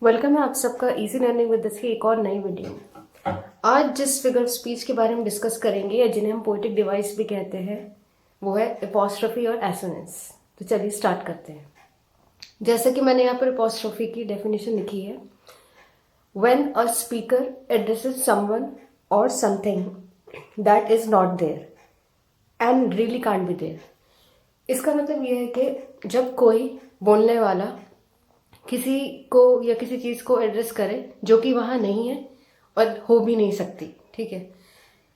Welcome है आप सबका इजी लर्निंग विद दिस की एक और नई वीडियो। आज जिस फिगर ऑफ स्पीच के बारे में डिस्कस करेंगे या जिन्हें हम पोएटिक डिवाइस भी कहते हैं वो है एपॉस्ट्रोफी और एसोनेंस। तो चलिए स्टार्ट करते हैं। जैसे कि मैंने यहाँ पर एपॉस्ट्रोफी की डेफिनेशन लिखी है, when a speaker addresses someone और something that is not there and really can't be there. इसका मतलब ये है कि जब कोई बोलने वाला किसी को या किसी चीज़ को एड्रेस करे जो कि वहाँ नहीं है और हो भी नहीं सकती। ठीक है,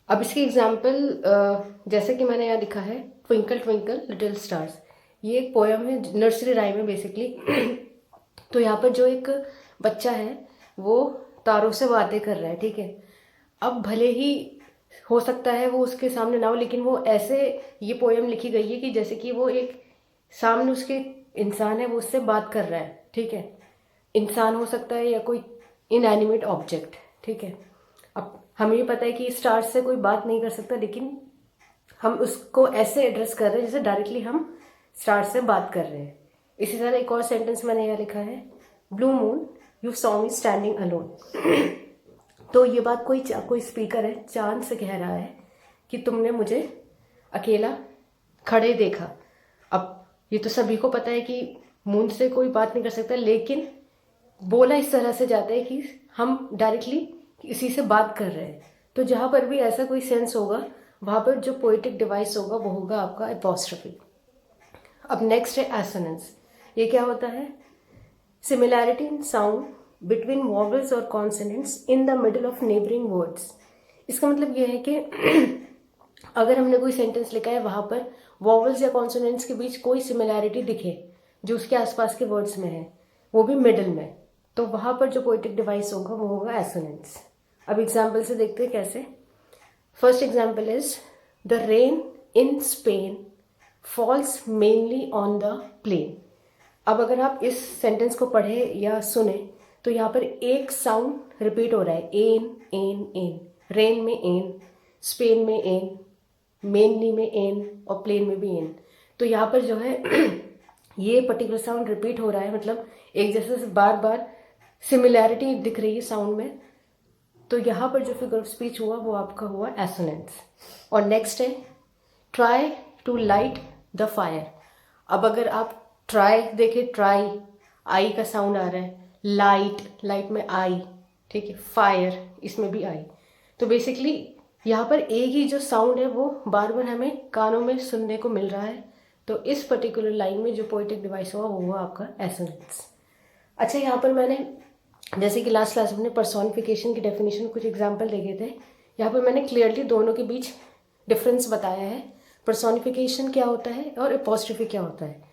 अब इसकी एग्जाम्पल जैसे कि मैंने यहाँ लिखा है ट्विंकल ट्विंकल लिटिल स्टार्स। ये एक पोयम है, नर्सरी राइम है बेसिकली। तो यहाँ पर जो एक बच्चा है वो तारों से बातें कर रहा है। ठीक है, अब भले ही हो सकता है वो उसके सामने ना हो, लेकिन वो ऐसे ये पोयम लिखी गई है कि जैसे कि वो एक सामने उसके इंसान है, वो उससे बात कर रहा है। ठीक है, इंसान हो सकता है या कोई इनएनिमेट ऑब्जेक्ट। ठीक है, अब हमें ये पता है कि स्टार्स से कोई बात नहीं कर सकता, लेकिन हम उसको ऐसे एड्रेस कर रहे हैं जैसे डायरेक्टली हम स्टार्स से बात कर रहे हैं। इसी तरह एक और सेंटेंस मैंने यहाँ लिखा है, blue moon you saw me standing alone. तो ये बात कोई स्पीकर है चांद से कह रहा है कि तुमने मुझे अकेला खड़े देखा। अब ये तो सभी को पता है कि मून से कोई बात नहीं कर सकता, लेकिन बोला इस तरह से जाता है कि हम डायरेक्टली इसी से बात कर रहे हैं। तो जहाँ पर भी ऐसा कोई सेंस होगा वहाँ पर जो पोएटिक डिवाइस होगा वो होगा आपका एपॉस्ट्रोफी। अब नेक्स्ट है एसोनेंस। ये क्या होता है? Similarity in sound between vowels और consonants in the middle of neighbouring words. इसका मतलब ये है कि अगर हमने कोई सेंटेंस लिखा है वहाँ पर वॉवल्स या कॉन्सोनेंट्स के बीच कोई सिमिलैरिटी दिखे जो उसके आसपास के वर्ड्स में है, वो भी मिडल में, तो वहाँ पर जो पोएटिक डिवाइस होगा वो होगा एसोनेंस। अब एग्जाम्पल से देखते हैं कैसे। First example is the rain in Spain falls mainly on the plain. अब अगर आप इस सेंटेंस को पढ़े या सुने तो यहाँ पर एक साउंड रिपीट हो रहा है, एन एन एन। रेन में एन, स्पेन में एन, मेनली में एन और प्लेन में भी एन। तो यहाँ पर जो है ये पर्टिकुलर साउंड रिपीट हो रहा है, मतलब एक जैसे से बार बार सिमिलैरिटी दिख रही है साउंड में। तो यहाँ पर जो फिगर ऑफ स्पीच हुआ वो आपका हुआ एसोनेंस। और नेक्स्ट है try to light the fire. अब अगर आप ट्राई देखें, ट्राई आई का साउंड आ रहा है, लाइट लाइट में आई, ठीक है, फायर इसमें भी आई। तो बेसिकली यहाँ पर एक ही जो साउंड है वो बार बार हमें कानों में सुनने को मिल रहा है। तो इस पर्टिकुलर लाइन में जो पोएटिक डिवाइस हुआ वो हुआ आपका एसोनेंस। अच्छा, यहाँ पर मैंने जैसे कि लास्ट क्लास में पर्सोनिफिकेशन की डेफिनेशन कुछ एग्जाम्पल देखे थे, यहाँ पर मैंने क्लियरली दोनों के बीच डिफरेंस बताया है। पर्सोनिफिकेशन क्या होता है और एपॉस्ट्रोफी क्या होता है।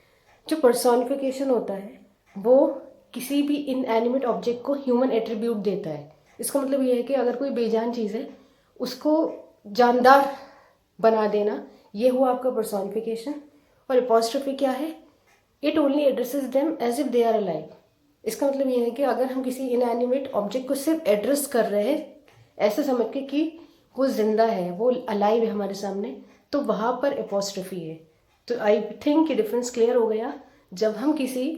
जो पर्सोनिफिकेशन होता है वो किसी भी इनएनिमेट ऑब्जेक्ट को ह्यूमन एट्रीब्यूट देता है। इसका मतलब ये है कि अगर कोई बेजान चीज़ है उसको जानदार बना देना, ये हुआ आपका पर्सोनिफिकेशन। और एपॉस्ट्रोफी क्या है? It only addresses them as if they are alive. इसका मतलब ये है कि अगर हम किसी इनएनिमेट ऑब्जेक्ट को सिर्फ एड्रेस कर रहे हैं ऐसे समझ के कि वो जिंदा है, वो अलाइव है हमारे सामने, तो वहाँ पर एपॉस्ट्रोफी है। तो आई थिंक कि डिफरेंस क्लियर हो गया। जब हम किसी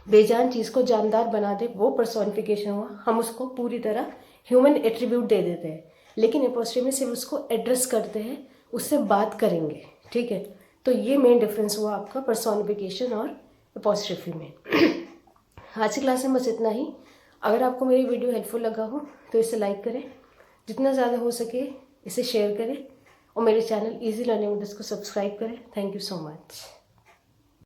बेजान चीज़ को जानदार बना दे वो पर्सोनिफिकेशन हुआ, हम उसको पूरी तरह ह्यूमन एट्रीब्यूट दे देते हैं। लेकिन एपॉस्ट्रोफी में सिर्फ उसको एड्रेस करते हैं, उससे बात करेंगे। ठीक है, तो ये मेन डिफरेंस हुआ आपका पर्सोनिफिकेशन और एपॉस्ट्रोफी में। आज की क्लास में बस इतना ही। अगर आपको मेरी वीडियो हेल्पफुल लगा हो तो इसे लाइक करें, जितना ज़्यादा हो सके इसे शेयर करें और मेरे चैनल इजी लर्निंग विद को सब्सक्राइब करें। Thank you so much.